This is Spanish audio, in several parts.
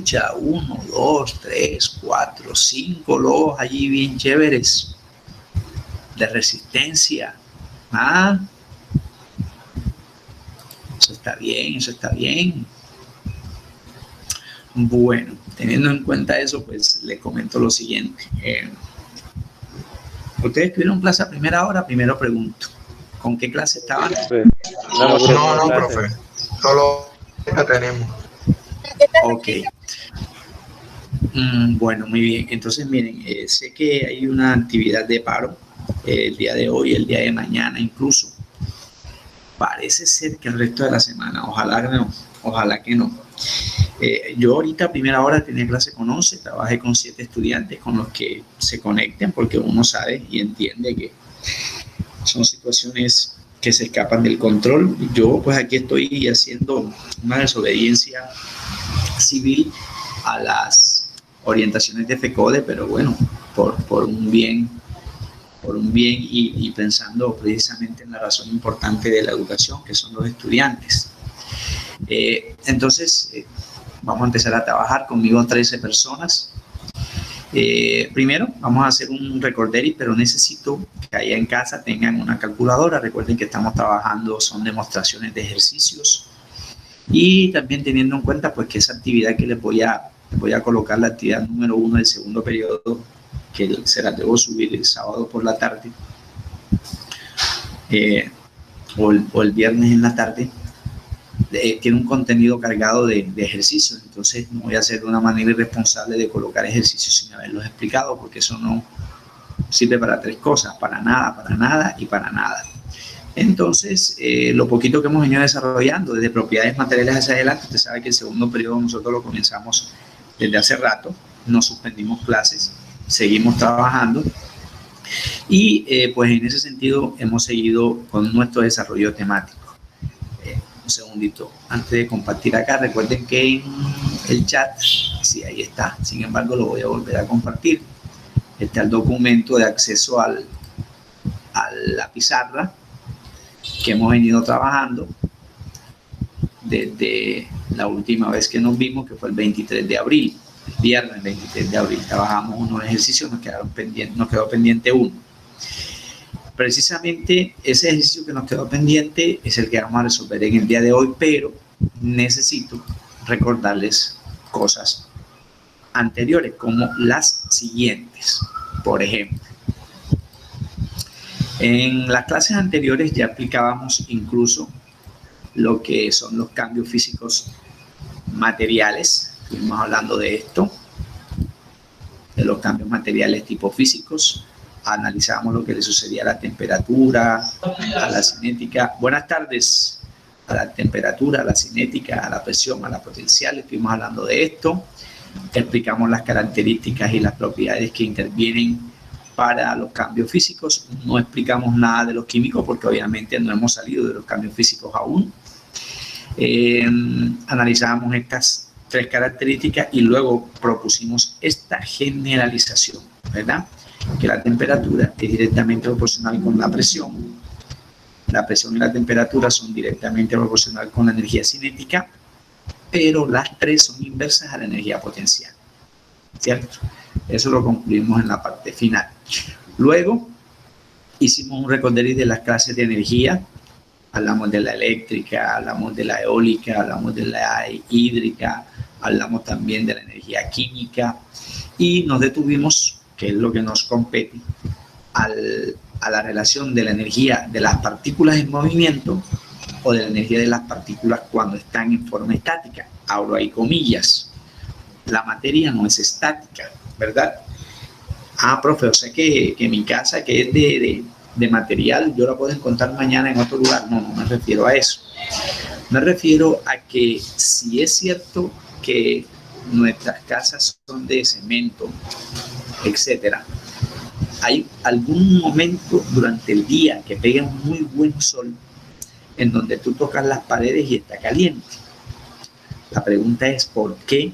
escucha 1, 2, 3, 4, 5 logos allí bien chéveres de resistencia. Ah, eso está bien, eso está bien. Bueno, teniendo en cuenta eso, pues le comento lo siguiente. ¿Ustedes tuvieron clase a primera hora? Primero pregunto, ¿con qué clase estaban? No, profe. Solo esta tenemos. Ok. Bueno, muy bien. Entonces, miren, sé que hay una actividad de paro el día de hoy, el día de mañana incluso. Parece ser que el resto de la semana, ojalá no, ojalá que no. Yo ahorita a primera hora tenía clase con 11, trabajé con 7 estudiantes con los que se conecten porque uno sabe y entiende que son situaciones que se escapan del control. Yo pues aquí estoy haciendo una desobediencia civil a las orientaciones de FECODE, pero bueno, por un bien y pensando precisamente en la razón importante de la educación, que son los estudiantes. Entonces, vamos a empezar a trabajar conmigo 13 personas. Primero, vamos a hacer un recorderis, pero necesito que allá en casa tengan una calculadora. Recuerden que estamos trabajando, son demostraciones de ejercicios. Y también teniendo en cuenta pues que esa actividad que les voy a colocar, la actividad número 1 del segundo periodo, que se la debo subir el sábado por la tarde o el viernes en la tarde, tiene un contenido cargado de ejercicios. Entonces no voy a hacer de una manera irresponsable de colocar ejercicios sin haberlos explicado, porque eso no sirve para 3 cosas: para nada y para nada. Entonces, lo poquito que hemos venido desarrollando desde propiedades materiales hacia adelante, usted sabe que el segundo periodo nosotros lo comenzamos desde hace rato, no suspendimos clases, seguimos trabajando y pues en ese sentido hemos seguido con nuestro desarrollo temático. Un segundito, antes de compartir acá, recuerden que en el chat, sí, ahí está, sin embargo lo voy a volver a compartir, está el documento de acceso a la pizarra que hemos venido trabajando desde la última vez que nos vimos, que fue el 23 de abril, el viernes 23 de abril, trabajamos unos ejercicios, nos quedó pendiente uno. Precisamente ese ejercicio que nos quedó pendiente es el que vamos a resolver en el día de hoy, pero necesito recordarles cosas anteriores, como las siguientes. Por ejemplo, en las clases anteriores ya aplicábamos incluso lo que son los cambios físicos materiales. Estuvimos hablando de esto, de los cambios materiales tipo físicos. Analizamos lo que le sucedía a la temperatura, a la cinética. Buenas tardes. A la temperatura, a la cinética, a la presión, a la potencial. Estuvimos hablando de esto. Explicamos las características y las propiedades que intervienen para los cambios físicos. No explicamos nada de los químicos porque obviamente no hemos salido de los cambios físicos aún. Analizamos estas 3 características y luego propusimos esta generalización, ¿verdad? Que la temperatura es directamente proporcional con la presión. La presión y la temperatura son directamente proporcional con la energía cinética, pero las 3 son inversas a la energía potencial, ¿cierto? Eso lo concluimos en la parte final. Luego hicimos un recorderis de las clases de energía. Hablamos de la eléctrica, hablamos de la eólica, hablamos de la hídrica, hablamos también de la energía química y nos detuvimos, que es lo que nos compete, a la relación de la energía de las partículas en movimiento o de la energía de las partículas cuando están en forma estática. Abro ahí comillas. La materia no es estática, ¿verdad? Profe, o sea que mi casa, que es de material, yo la puedo encontrar mañana en otro lugar. No me refiero a eso. Me refiero a que si es cierto que nuestras casas son de cemento, etcétera, hay algún momento durante el día que pega un muy buen sol en donde tú tocas las paredes y está caliente. La pregunta es ¿por qué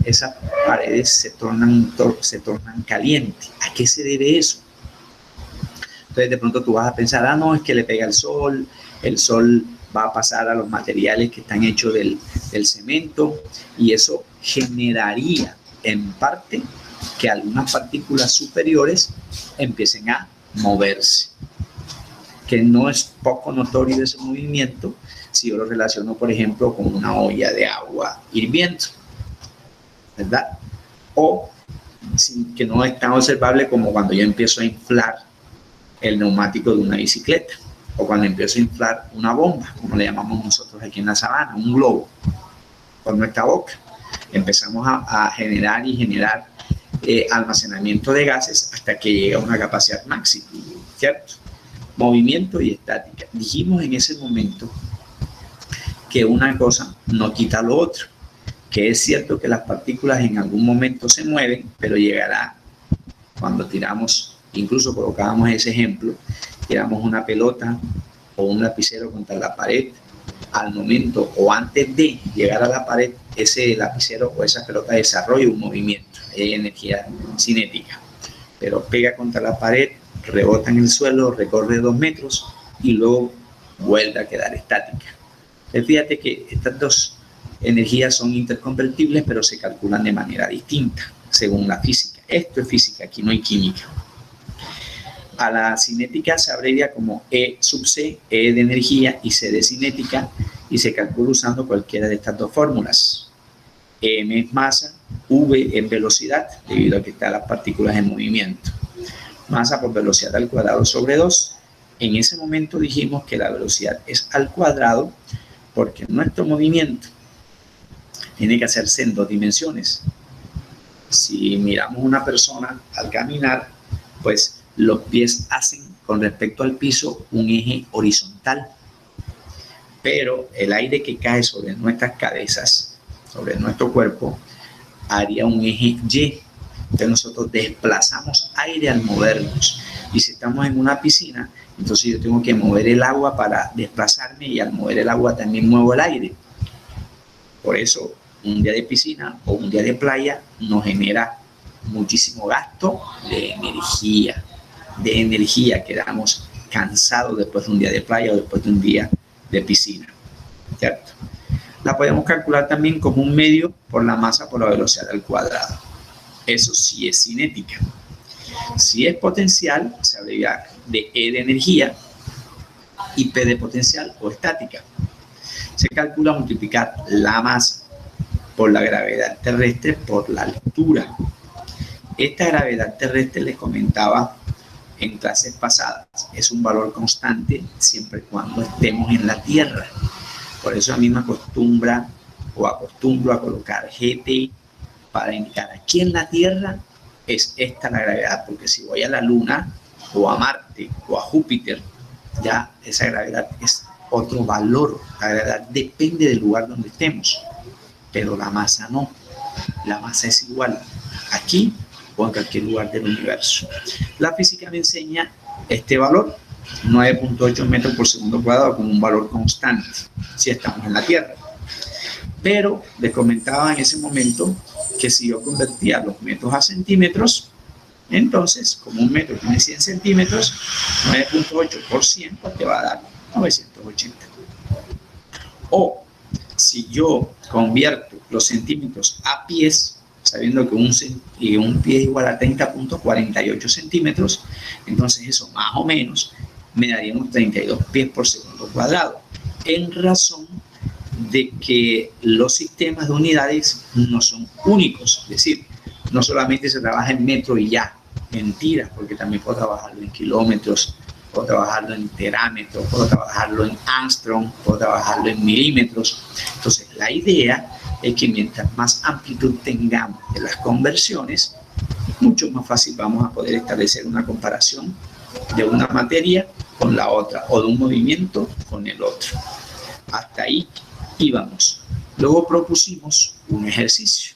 esas paredes se tornan calientes? ¿A qué se debe eso? Entonces de pronto tú vas a pensar, no, es que le pega el sol va a pasar a los materiales que están hechos el cemento, y eso generaría en parte que algunas partículas superiores empiecen a moverse, que no es poco notorio ese movimiento si yo lo relaciono, por ejemplo, con una olla de agua hirviendo, ¿verdad? O que no es tan observable como cuando yo empiezo a inflar el neumático de una bicicleta, o cuando empiezo a inflar una bomba, como le llamamos nosotros aquí en la sabana, un globo, con nuestra boca. Empezamos a generar almacenamiento de gases hasta que llega a una capacidad máxima, ¿cierto? Movimiento y estática. Dijimos en ese momento que una cosa no quita lo otro, que es cierto que las partículas en algún momento se mueven, pero llegará cuando tiramos, incluso colocábamos ese ejemplo, tiramos una pelota o un lapicero contra la pared, al momento o antes de llegar a la pared, ese lapicero o esa pelota desarrolla un movimiento, hay energía cinética, pero pega contra la pared, rebota en el suelo, recorre 2 metros y luego vuelve a quedar estática. Fíjate que estas dos energías son interconvertibles, pero se calculan de manera distinta según la física. Esto es física, aquí no hay química. A la cinética se abrevia como E sub C, E de energía y C de cinética, y se calcula usando cualquiera de estas dos fórmulas. M es masa, V es velocidad, debido a que están las partículas en movimiento. Masa por velocidad al cuadrado sobre 2. En ese momento dijimos que la velocidad es al cuadrado porque nuestro movimiento tiene que hacerse en 2 dimensiones. Si miramos una persona al caminar, pues los pies hacen con respecto al piso un eje horizontal, pero el aire que cae sobre nuestras cabezas, sobre nuestro cuerpo, haría un eje Y. Entonces nosotros desplazamos aire al movernos, y si estamos en una piscina, entonces yo tengo que mover el agua para desplazarme, y al mover el agua también muevo el aire. Por eso un día de piscina o un día de playa nos genera muchísimo gasto de energía, quedamos cansados después de un día de playa o después de un día de piscina, ¿cierto? La podemos calcular también como un medio por la masa por la velocidad al cuadrado. Eso sí es cinética. Si es potencial, se abrevia de E de energía y P de potencial o estática. Se calcula multiplicar la masa por la gravedad terrestre por la altura. Esta gravedad terrestre, les comentaba en clases pasadas, es un valor constante siempre y cuando estemos en la Tierra. Por eso a mí me acostumbro a colocar GT para indicar aquí en la Tierra es esta la gravedad, porque si voy a la Luna o a Marte o a Júpiter, ya esa gravedad es otro valor. La gravedad depende del lugar donde estemos, pero la masa no. La masa es igual aquí o en cualquier lugar del universo. La física me enseña este valor, 9.8 metros por segundo cuadrado, como un valor constante si estamos en la Tierra. Pero les comentaba en ese momento que si yo convertía los metros a centímetros, entonces, como un metro tiene 100 centímetros, 9.8 por 100, pues te va a dar 980. O si yo convierto los centímetros a pies, sabiendo que un pie es igual a 30.48 centímetros, entonces eso más o menos me daría unos 32 pies por segundo cuadrado, en razón de que los sistemas de unidades no son únicos, es decir, no solamente se trabaja en metro y ya, mentira, porque también puedo trabajarlo en kilómetros, puedo trabajarlo en terámetros, puedo trabajarlo en angstrom, puedo trabajarlo en milímetros. Entonces la idea es que mientras más amplitud tengamos de las conversiones, mucho más fácil vamos a poder establecer una comparación de una materia con la otra o de un movimiento con el otro. Hasta ahí íbamos. Luego propusimos un ejercicio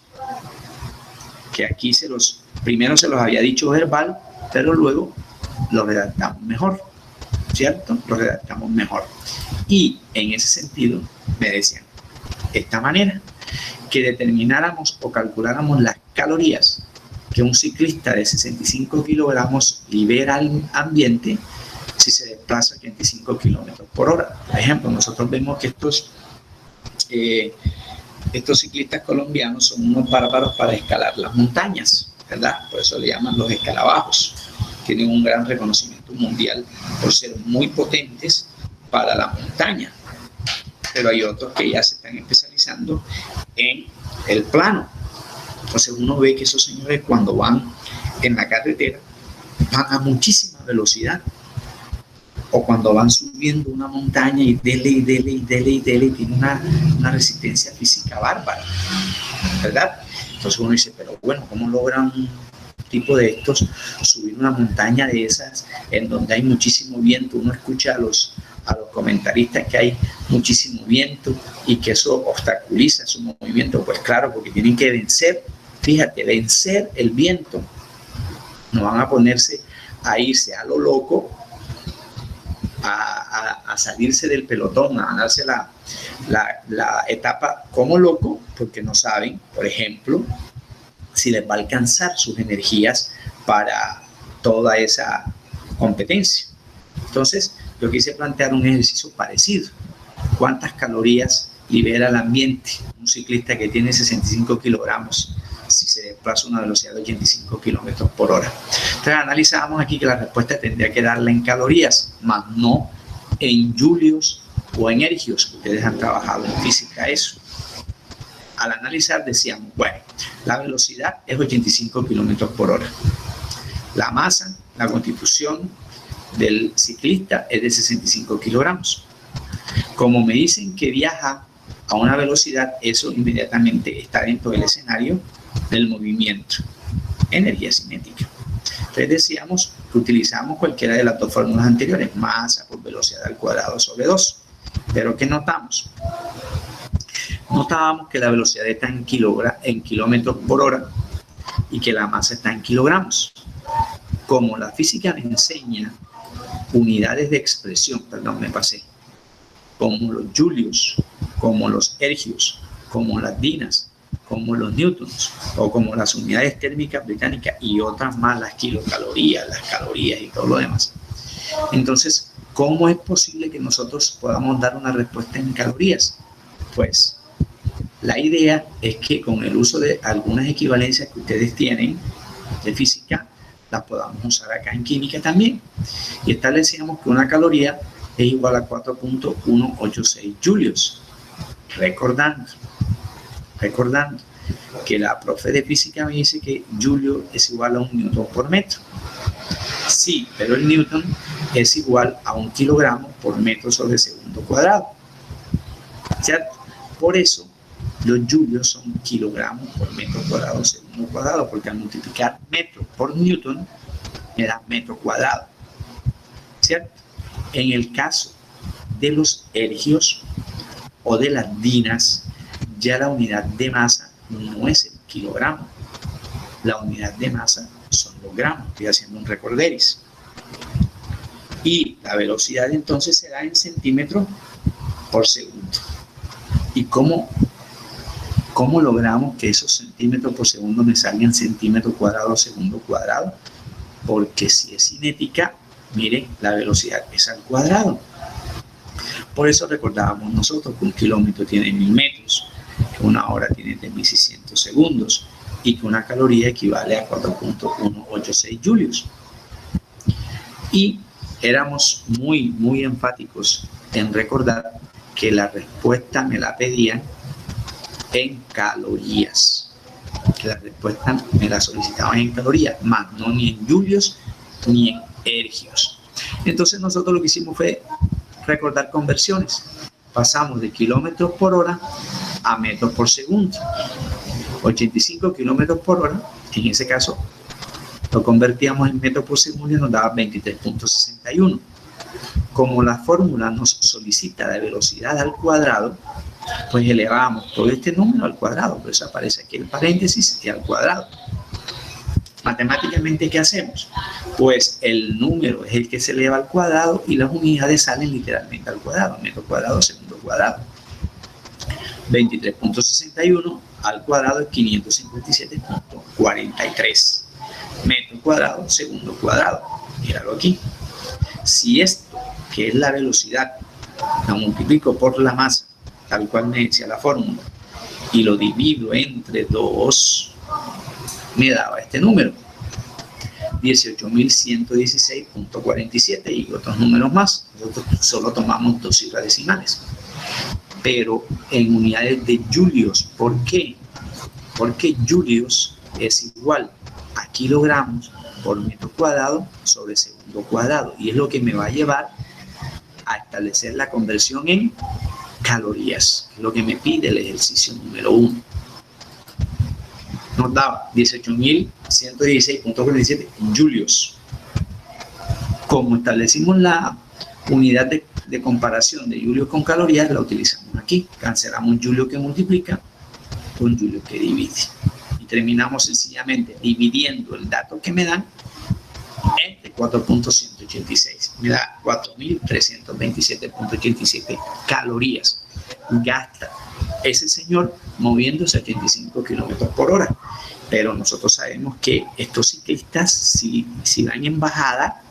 que aquí primero se los había dicho verbal, pero luego lo redactamos mejor, ¿cierto? Lo redactamos mejor. Y en ese sentido me decían, de esta manera, que determináramos o calculáramos las calorías que un ciclista de 65 kilogramos libera al ambiente si se desplaza 25 kilómetros por hora. Por ejemplo, nosotros vemos que estos estos ciclistas colombianos son unos bárbaros para escalar las montañas, ¿verdad? Por eso le llaman los escarabajos. Tienen un gran reconocimiento mundial por ser muy potentes para la montaña. Pero hay otros que ya se están especializando en el plano. Entonces uno ve que esos señores cuando van en la carretera van a muchísima velocidad. O cuando van subiendo una montaña y dele, tiene una resistencia física bárbara, ¿verdad? Entonces uno dice, pero bueno, ¿cómo logran un tipo de estos subir una montaña de esas en donde hay muchísimo viento? Uno escucha a los comentaristas que hay muchísimo viento y que eso obstaculiza su movimiento. Pues claro, porque tienen que vencer, fíjate, vencer el viento. No van a ponerse a irse a lo loco, a salirse del pelotón, a darse la etapa como loco, porque no saben, por ejemplo, si les va a alcanzar sus energías para toda esa competencia. Entonces, yo quise plantear un ejercicio parecido. ¿Cuántas calorías libera el ambiente un ciclista que tiene 65 kilogramos si se desplaza a una velocidad de 85 kilómetros por hora? Entonces analizábamos aquí que la respuesta tendría que darla en calorías, más no en julios o en ergios. Ustedes han trabajado en física eso. Al analizar decíamos, bueno, la velocidad es 85 kilómetros por hora. La masa, la constitución del ciclista es de 65 kilogramos. Como me dicen que viaja a una velocidad, eso inmediatamente está dentro del escenario del movimiento, energía cinética. Entonces decíamos que utilizamos cualquiera de las dos fórmulas anteriores, masa por velocidad al cuadrado sobre 2. Pero ¿qué notamos? Notábamos que la velocidad está en kilómetros por hora y que la masa está en kilogramos. Como la física me enseña unidades de expresión, como los julios, como los ergios, como las dinas, como los newtons o como las unidades térmicas británicas y otras más, las kilocalorías, las calorías y todo lo demás. Entonces, ¿cómo es posible que nosotros podamos dar una respuesta en calorías? Pues la idea es que con el uso de algunas equivalencias que ustedes tienen de física, las podamos usar acá en química también. Y establecíamos que una caloría es igual a 4.186 julios. Recordando que la profe de física me dice que julio es igual a 1 newton por metro. Sí, pero el newton es igual a 1 kilogramo por metro sobre segundo cuadrado. ¿Cierto? Por eso los julios son kilogramos por metro cuadrado segundo cuadrado, porque al multiplicar metro por newton me da metro cuadrado. ¿Cierto? En el caso de los ergios o de las dinas, ya la unidad de masa no es el kilogramo. La unidad de masa son los gramos. Estoy haciendo un recorderis. Y la velocidad entonces se da en centímetros por segundo. ¿Y cómo logramos que esos centímetros por segundo me salgan centímetros cuadrados segundo cuadrado? Porque si es cinética, miren, la velocidad es al cuadrado. Por eso recordábamos nosotros que un kilómetro tiene 1000 metros, que una hora tiene 3600 segundos y que una caloría equivale a 4.186 julios. Y éramos muy enfáticos en recordar que la respuesta me la pedían en calorías. Que la respuesta me la solicitaban en calorías, más no ni en julios ni en ergios. Entonces nosotros lo que hicimos fue recordar conversiones. Pasamos de kilómetros por hora a metros por segundo. 85 kilómetros por hora, en ese caso lo convertíamos en metros por segundo y nos daba 23.61. Como la fórmula nos solicita la velocidad al cuadrado, pues elevamos todo este número al cuadrado. Por eso aparece aquí el paréntesis y al cuadrado. Matemáticamente, ¿qué hacemos? Pues el número es el que se eleva al cuadrado y las unidades salen literalmente al cuadrado. Metro cuadrado, segundo cuadrado. 23.61 al cuadrado es 557.43. Metro cuadrado, segundo cuadrado. Míralo aquí. Si esto, que es la velocidad, la multiplico por la masa, tal cual me decía la fórmula, y lo divido entre 2, me daba este número, 18.116.47 y otros números más. Nosotros solo tomamos 2 cifras decimales, pero en unidades de julios. ¿Por qué? Porque julios es igual a kilogramos por metro cuadrado sobre segundo cuadrado, y es lo que me va a llevar a establecer la conversión en calorías, que es lo que me pide el ejercicio número 1. Nos daba 18.116.47 julios. Como establecimos la unidad de comparación de julios con calorías, la utilizamos aquí. Cancelamos julio que multiplica con julio que divide. Y terminamos sencillamente dividiendo el dato que me dan entre 4.186. Me da 4.327.87 calorías. Gasta ese señor moviéndose a 85 kilómetros por hora. Pero nosotros sabemos que estos ciclistas, si van en bajada,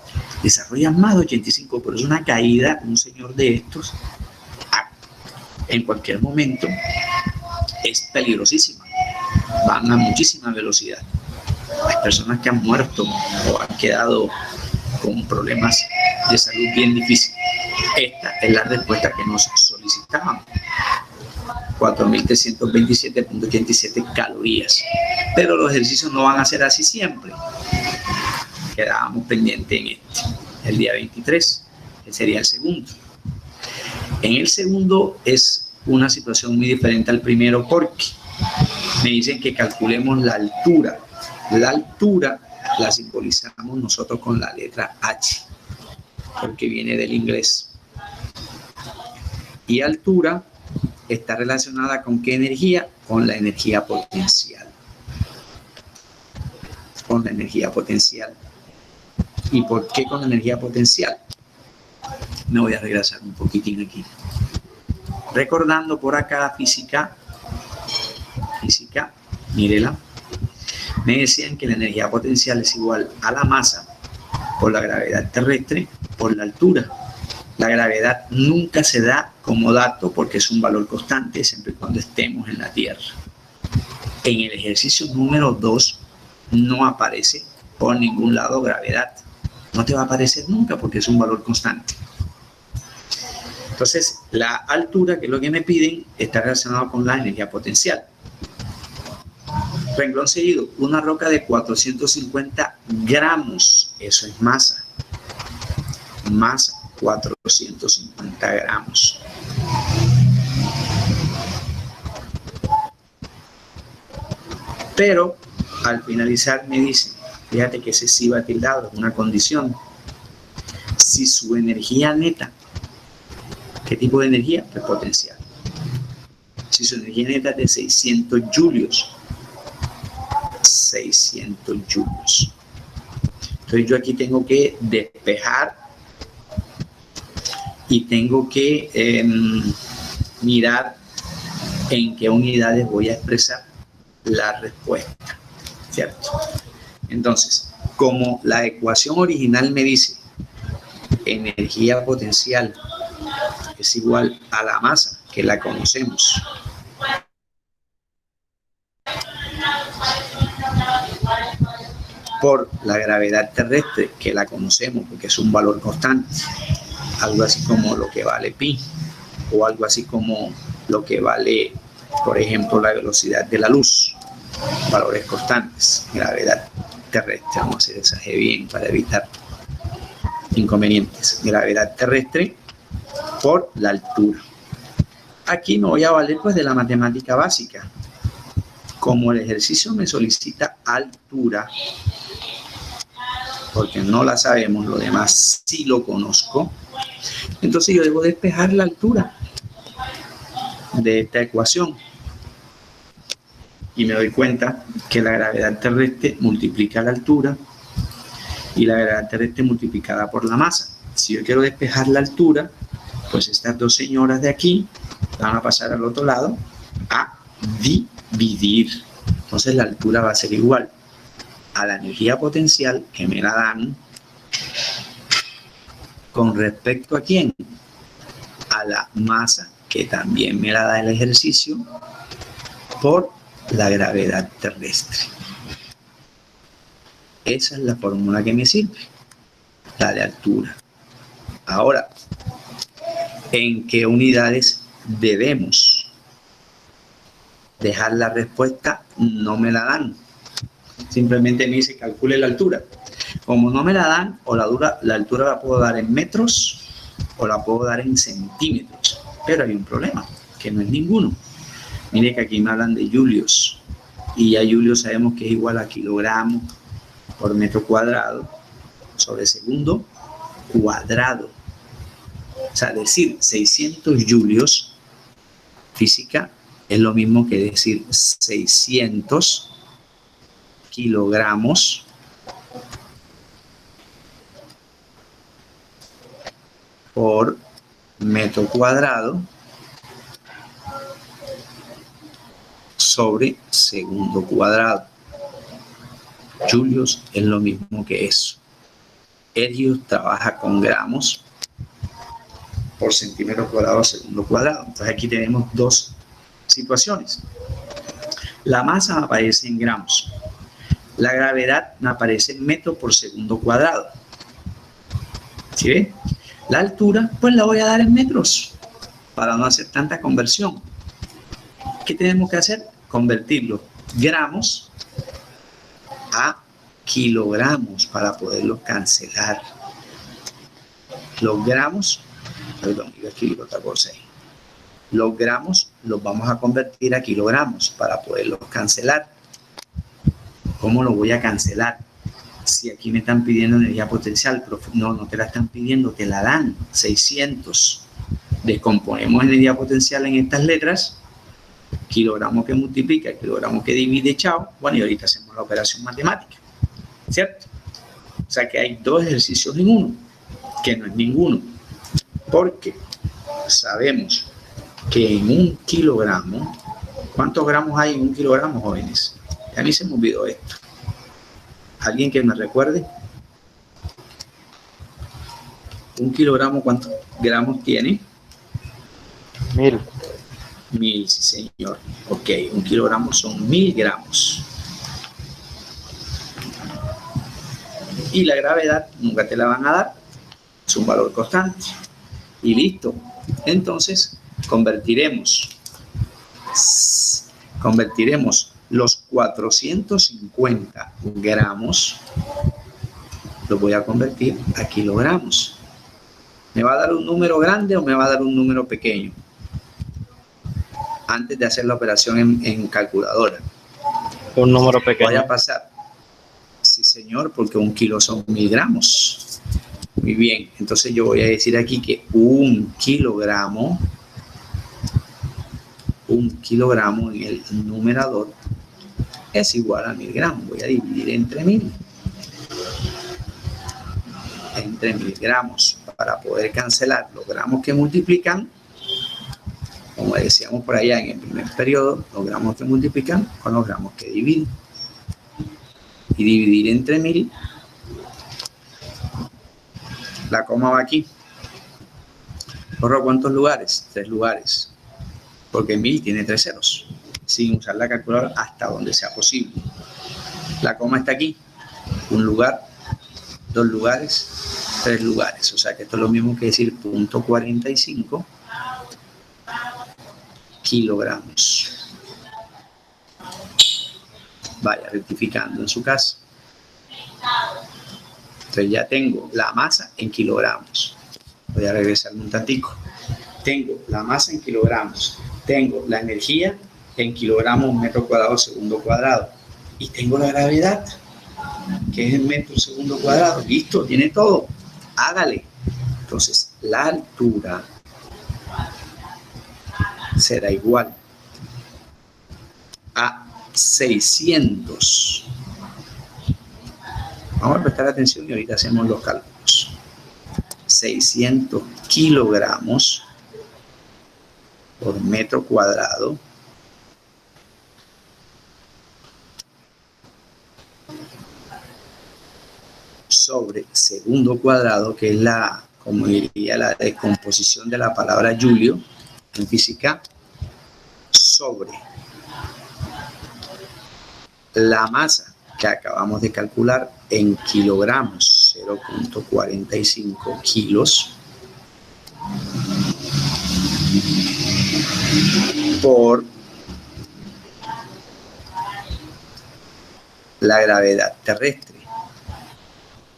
desarrollan más de 85, pero es una caída. Un señor de estos, en cualquier momento, es peligrosísima. Van a muchísima velocidad. Hay personas que han muerto o han quedado con problemas de salud bien difíciles. Esta es la respuesta que nos solicitaban. 4.327.87 calorías. Pero los ejercicios no van a ser así siempre. Quedábamos pendientes en el día 23, que sería el segundo. En el segundo es una situación muy diferente al primero, porque me dicen que calculemos la altura. La altura la simbolizamos nosotros con la letra H, porque viene del inglés. Y altura está relacionada con qué energía, con la energía potencial. Con la energía potencial. ¿Y por qué con la energía potencial? Me voy a regresar un poquitín aquí. Recordando por acá física, mírela. Me decían que la energía potencial es igual a la masa por la gravedad terrestre por la altura. La gravedad nunca se da como dato porque es un valor constante siempre y cuando estemos en la Tierra. En el ejercicio número 2 no aparece por ningún lado gravedad. No te va a aparecer nunca porque es un valor constante. Entonces, la altura, que es lo que me piden, está relacionada con la energía potencial. Renglón seguido, una roca de 450 gramos, eso es masa. Masa, 450 gramos. Pero al finalizar me dicen, fíjate que ese sí va tildado, es una condición. Si su energía neta, ¿qué tipo de energía? Pues potencial. Si su energía neta es de 600 julios, 600 julios. Entonces yo aquí tengo que despejar y tengo que mirar en qué unidades voy a expresar la respuesta, ¿cierto? Entonces, como la ecuación original me dice energía potencial es igual a la masa, que la conocemos, por la gravedad terrestre, que la conocemos porque es un valor constante, algo así como lo que vale pi, o algo así como lo que vale, por ejemplo, la velocidad de la luz, valores constantes, gravedad terrestre. Vamos a hacer esa G bien para evitar inconvenientes. Gravedad terrestre por la altura. Aquí me voy a valer pues de la matemática básica. Como el ejercicio me solicita altura, porque no la sabemos, lo demás sí lo conozco, entonces yo debo despejar la altura de esta ecuación. Y me doy cuenta que la gravedad terrestre multiplica la altura y la gravedad terrestre multiplicada por la masa. Si yo quiero despejar la altura, pues estas dos señoras de aquí van a pasar al otro lado a dividir. Entonces la altura va a ser igual a la energía potencial que me la dan con respecto a quién, a la masa que también me la da el ejercicio, por la gravedad terrestre. Esa es la fórmula que me sirve, la de altura. Ahora, ¿en qué unidades debemos dejar la respuesta? No me la dan. Simplemente me dice calcule la altura. Como no me la dan, o la altura la puedo dar en metros o la puedo dar en centímetros. Pero hay un problema, que no es ninguno. Mire que aquí me hablan de julios. Y ya julios sabemos que es igual a kilogramos por metro cuadrado sobre segundo cuadrado. O sea, decir 600 julios física es lo mismo que decir 600 kilogramos por metro cuadrado sobre segundo cuadrado. Julios es lo mismo que eso. Hercios trabaja con gramos por centímetro cuadrado segundo cuadrado. Entonces aquí tenemos dos situaciones. La masa me aparece en gramos. La gravedad me aparece en metro por segundo cuadrado. ¿Sí ve? La altura, pues la voy a dar en metros para no hacer tanta conversión. ¿Qué tenemos que hacer? Convertir los gramos a kilogramos para poderlos cancelar. Los gramos, perdón, iba a escribir otra cosa ahí. Los gramos los vamos a convertir a kilogramos para poderlos cancelar. ¿Cómo lo voy a cancelar? Si aquí me están pidiendo energía potencial, no te la están pidiendo, te la dan, 600. Descomponemos energía potencial en estas letras, kilogramos que multiplica, kilogramos que divide, chao. Bueno, y ahorita hacemos la operación matemática, ¿cierto? O sea que hay dos ejercicios en uno, que no es ninguno, porque sabemos que en un kilogramo, ¿cuántos gramos hay en un kilogramo, jóvenes? A mí se me olvidó esto. ¿Alguien que me recuerde? ¿Un kilogramo cuántos gramos tiene? 1000. 1000, sí señor. Ok, un kilogramo son 1000 gramos. Y la gravedad nunca te la van a dar. Es un valor constante. Y listo. Entonces, convertiremos los 450 gramos, los voy a convertir a kilogramos. ¿Me va a dar un número grande o me va a dar un número pequeño? Antes de hacer la operación en calculadora. Un número pequeño. Voy a pasar. Sí, señor, porque un kilo son 1000 gramos. Muy bien, entonces yo voy a decir aquí que un kilogramo en el numerador es igual a 1000 gramos. Voy a dividir entre 1000. Entre 1000 gramos para poder cancelar los gramos que multiplican, como decíamos por allá en el primer periodo, los gramos que multiplican con los gramos que dividen. Y dividir entre 1000, la coma va aquí. ¿Borro cuántos lugares? 3 lugares. Porque 1000 tiene 3 ceros. Sin usar la calculadora hasta donde sea posible. La coma está aquí. Un lugar, 2 lugares, 3 lugares. O sea que esto es lo mismo que decir 0.45 kilogramos. Vaya rectificando en su casa. Entonces ya tengo la masa en kilogramos. Voy a regresarme un tantico. Tengo la masa en kilogramos. Tengo la energía en kilogramos metro cuadrado segundo cuadrado. Y tengo la gravedad, que es en metro segundo cuadrado. Listo, tiene todo. Hágale. Entonces, la altura será igual a 600. Vamos a prestar atención y ahorita hacemos los cálculos. 600 kilogramos por metro cuadrado sobre segundo cuadrado, que es la, como diría, la descomposición de la palabra julio en física, sobre la masa que acabamos de calcular en kilogramos, 0.45 kilos, por la gravedad terrestre.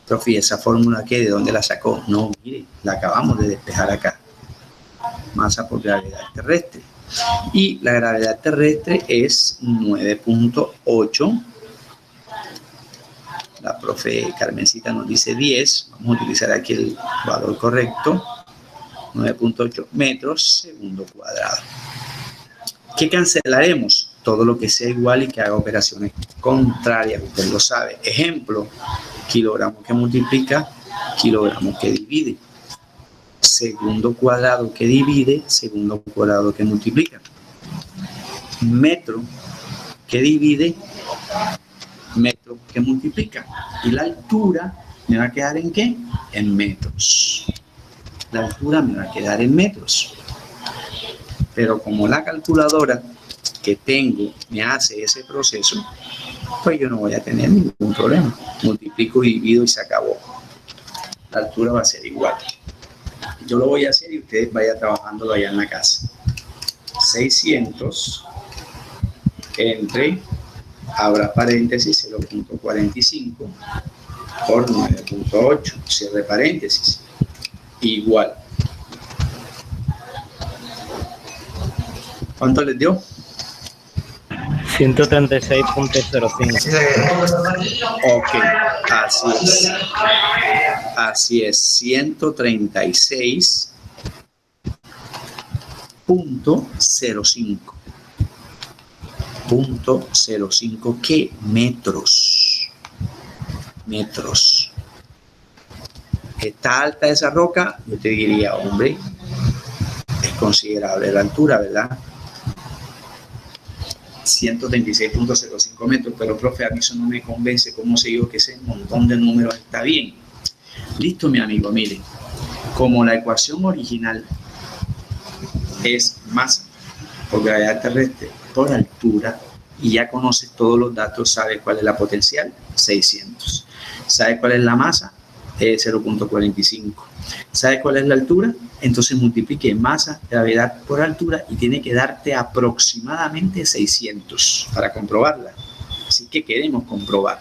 Profe, ¿esa fórmula qué? ¿De dónde la sacó? No, mire, la acabamos de despejar acá. Masa por gravedad terrestre. Y la gravedad terrestre es 9.8. La profe Carmencita nos dice 10. Vamos a utilizar aquí el valor correcto. 9.8 metros segundo cuadrado. ¿Qué cancelaremos? Todo lo que sea igual y que haga operaciones contrarias. Usted lo sabe. Ejemplo, kilogramos que multiplica, kilogramos que divide. Segundo cuadrado que divide, segundo cuadrado que multiplica. Metro que divide, metro que multiplica. Y la altura me va a quedar ¿en qué? En metros. La altura me va a quedar en metros. Pero como la calculadora que tengo me hace ese proceso, pues yo no voy a tener ningún problema. Multiplico, divido y se acabó. La altura va a ser igual. Yo lo voy a hacer y ustedes vayan trabajándolo allá en la casa. 600 entre, abra paréntesis, 0.45 por 9.8, cierre paréntesis, igual. ¿Cuánto les dio? 136.05. Ok, así es. Así es, 136.05. .05, ¿qué? Metros. Metros. ¿Está alta esa roca? Yo te diría, hombre, es considerable la altura, ¿verdad? 136.05 metros, pero profe, a mí eso no me convence. ¿Cómo sé yo que ese montón de números está bien? Listo, mi amigo, mire, como la ecuación original es masa por gravedad terrestre por altura, y ya conoces todos los datos, sabes cuál es la potencial, 600. ¿Sabes cuál es la masa? 0.45. ¿Sabes cuál es la altura? Entonces multiplique masa, gravedad por altura y tiene que darte aproximadamente 600 para comprobarla. Así que queremos comprobar,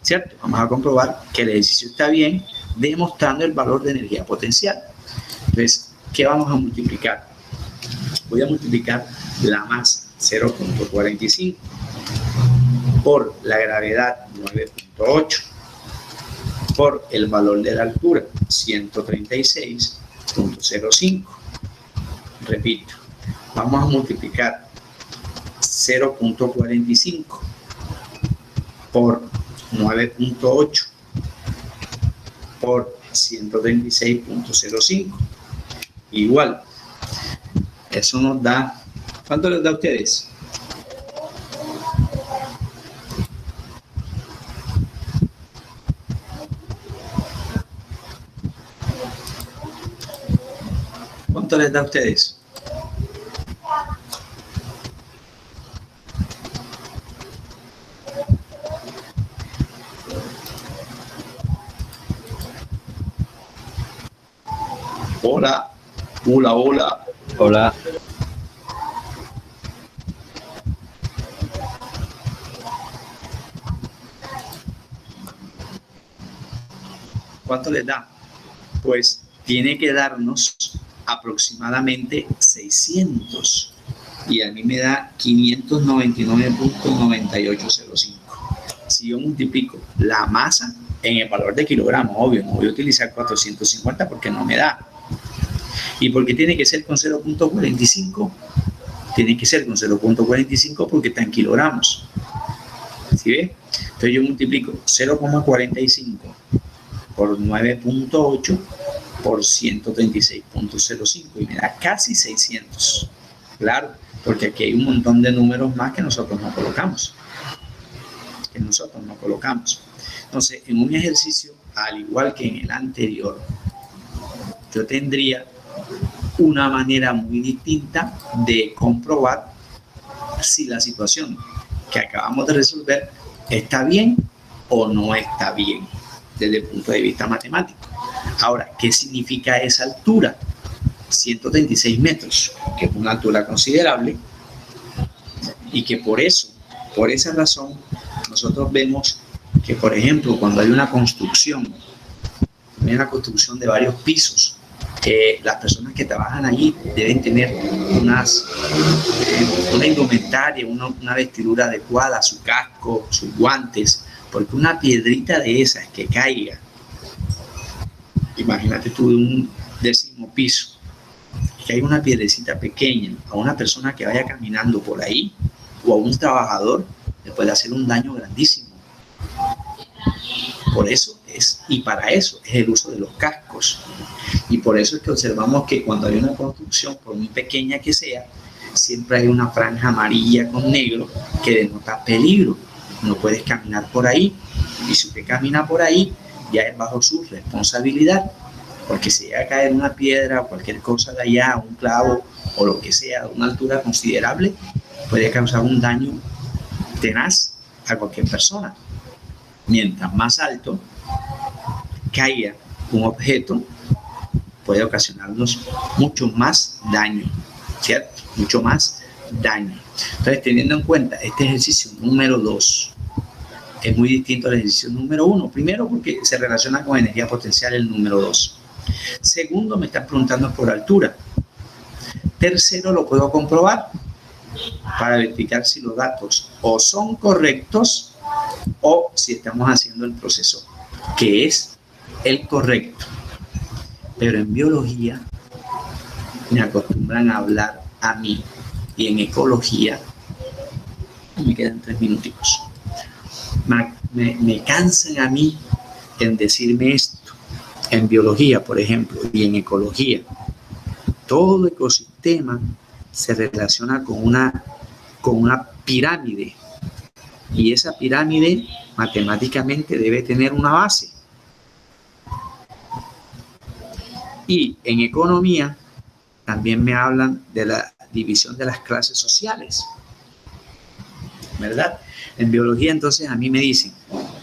¿cierto? Vamos a comprobar que el ejercicio está bien, demostrando el valor de energía potencial. Entonces, ¿qué vamos a multiplicar? Voy a multiplicar la masa, 0.45, por la gravedad, 9.8, por el valor de la altura, 136.05. Repito, vamos a multiplicar 0.45 por 9.8 por 136.05. Igual, eso nos da, ¿cuánto les da a ustedes? ¿Cuánto les da a ustedes? Hola, hola, hola. Hola. ¿Cuánto les da? Pues tiene que darnos aproximadamente 600 y a mí me da 599.9805. Si yo multiplico la masa en el valor de kilogramos, obvio, no voy a utilizar 450 porque no me da. ¿Y por qué tiene que ser con 0.45? Tiene que ser con 0.45 porque está en kilogramos. ¿Sí ve? Entonces yo multiplico 0.45 por 9.8 por 136.05 y me da casi 600. Claro, porque aquí hay un montón de números más que nosotros no colocamos. Entonces, en un ejercicio, al igual que en el anterior, yo tendría una manera muy distinta de comprobar si la situación que acabamos de resolver está bien o no está bien desde el punto de vista matemático. Ahora, ¿qué significa esa altura? 136 metros, que es una altura considerable, y que por esa razón, nosotros vemos que, por ejemplo, cuando hay una construcción de varios pisos, las personas que trabajan allí deben tener una indumentaria, una vestidura adecuada, su casco, sus guantes, porque una piedrita de esas que caiga, imagínate tú de un 10º piso, que hay una piedrecita pequeña a una persona que vaya caminando por ahí o a un trabajador, le puede hacer un daño grandísimo. Por eso para eso es el uso de los cascos. Y por eso es que observamos que cuando hay una construcción, por muy pequeña que sea, siempre hay una franja amarilla con negro que denota peligro. No puedes caminar por ahí, y si usted camina por ahí, ya es bajo su responsabilidad, porque si llega a caer una piedra o cualquier cosa de allá, un clavo o lo que sea, a una altura considerable, puede causar un daño tenaz a cualquier persona. Mientras más alto caiga un objeto, puede ocasionarnos mucho más daño, ¿cierto? Mucho más daño. Entonces, teniendo en cuenta este ejercicio número 2, es muy distinto al ejercicio número 1. Primero, porque se relaciona con energía potencial el número 2. Segundo, me están preguntando por altura. Tercero, lo puedo comprobar para verificar si los datos o son correctos o si estamos haciendo el proceso que es el correcto. Pero en biología me acostumbran a hablar a mí, y en ecología me quedan 3 minuticos. Me cansan a mí en decirme esto. En biología, por ejemplo, y en ecología, todo ecosistema se relaciona con una pirámide, y esa pirámide matemáticamente debe tener una base. Y en economía también me hablan de la división de las clases sociales, ¿verdad? En biología, entonces, a mí me dicen,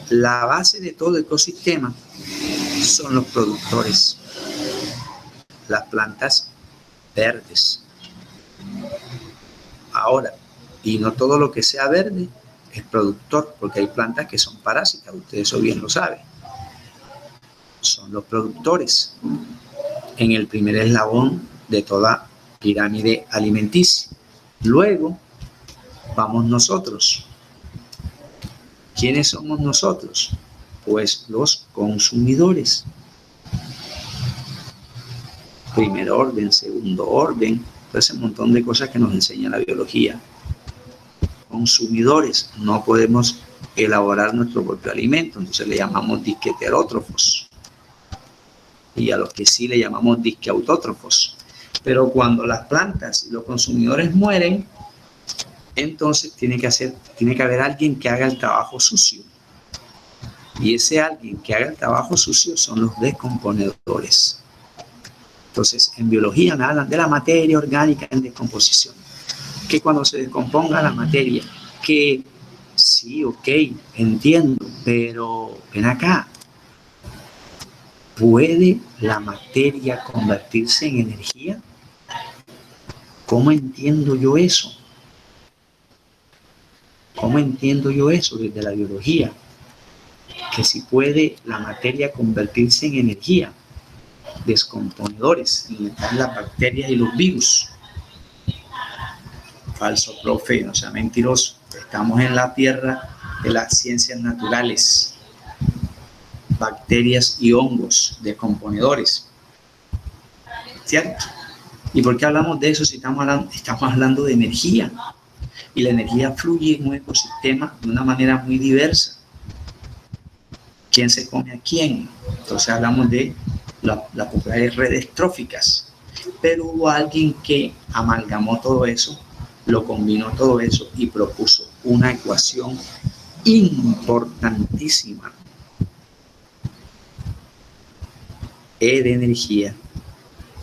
la base de todo ecosistema son los productores, las plantas verdes. Ahora, y no todo lo que sea verde es productor, porque hay plantas que son parásitas, ustedes eso bien lo saben. Son los productores en el primer eslabón de toda pirámide alimenticia. Luego vamos nosotros. ¿Quiénes somos nosotros? Pues los consumidores. Primer orden, segundo orden, ese montón de cosas que nos enseña la biología. Consumidores, no podemos elaborar nuestro propio alimento, entonces le llamamos disque heterótrofos. Y a los que sí le llamamos disque autótrofos. Pero cuando las plantas y los consumidores mueren, entonces tiene que haber alguien que haga el trabajo sucio. Y ese alguien que haga el trabajo sucio son los descomponedores. Entonces, en biología me hablan de la materia orgánica en descomposición. Que cuando se descomponga la materia, que sí, ok, entiendo, pero ven acá. ¿Puede la materia convertirse en energía? ¿Cómo entiendo yo eso? ¿Cómo entiendo yo eso desde la biología? Que si puede la materia convertirse en energía. Descomponedores, alimentar las bacterias y los virus. Falso, profe, no sea mentiroso. Estamos en la tierra de las ciencias naturales. Bacterias y hongos, descomponedores. ¿Cierto? ¿Y por qué hablamos de eso si estamos hablando de energía? Y la energía fluye en un ecosistema de una manera muy diversa. ¿Quién se come a quién? Entonces hablamos de las populares redes tróficas. Pero hubo alguien que amalgamó todo eso, lo combinó todo eso y propuso una ecuación importantísima. E de energía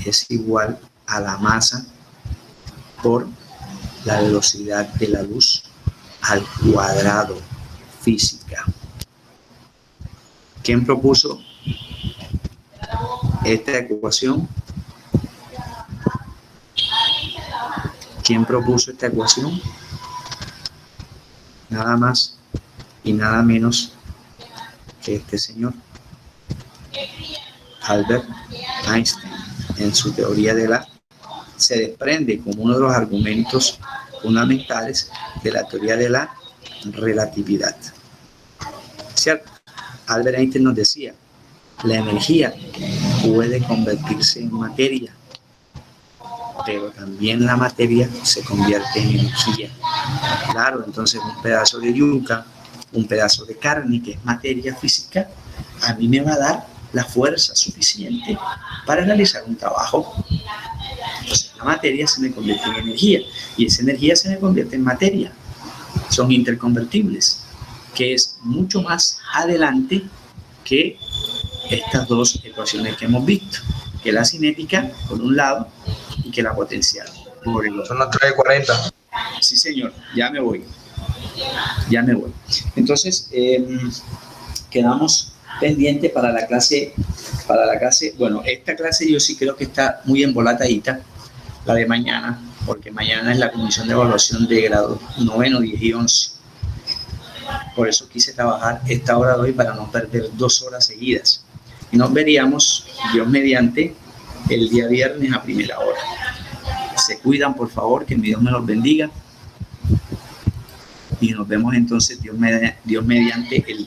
es igual a la masa por la velocidad de la luz al cuadrado, física. ¿Quién propuso esta ecuación? ¿Quién propuso esta ecuación? Nada más y nada menos que este señor, Albert Einstein. En su teoría de la se desprende como uno de los argumentos fundamentales de la teoría de la relatividad. ¿Cierto? Albert Einstein nos decía, la energía puede convertirse en materia, pero también la materia se convierte en energía. Claro, entonces un pedazo de yuca, un pedazo de carne, que es materia física, a mí me va a dar la fuerza suficiente para realizar un trabajo. Entonces la materia se me convierte en energía y esa energía se me convierte en materia. Son interconvertibles, que es mucho más adelante que estas dos ecuaciones que hemos visto, que la cinética por un lado y que la potencial por el otro. Son las 3:40. Sí, señor, ya me voy. Entonces, quedamos pendientes para la clase, bueno, esta clase yo sí creo que está muy embolatadita, la de mañana, porque mañana es la comisión de evaluación de grado 9, 10 y 11. Por eso quise trabajar esta hora de hoy para no perder 2 horas seguidas. Y nos veríamos, Dios mediante, el día viernes a primera hora. Se cuidan, por favor, que mi Dios me los bendiga. Y nos vemos entonces, Dios mediante, el día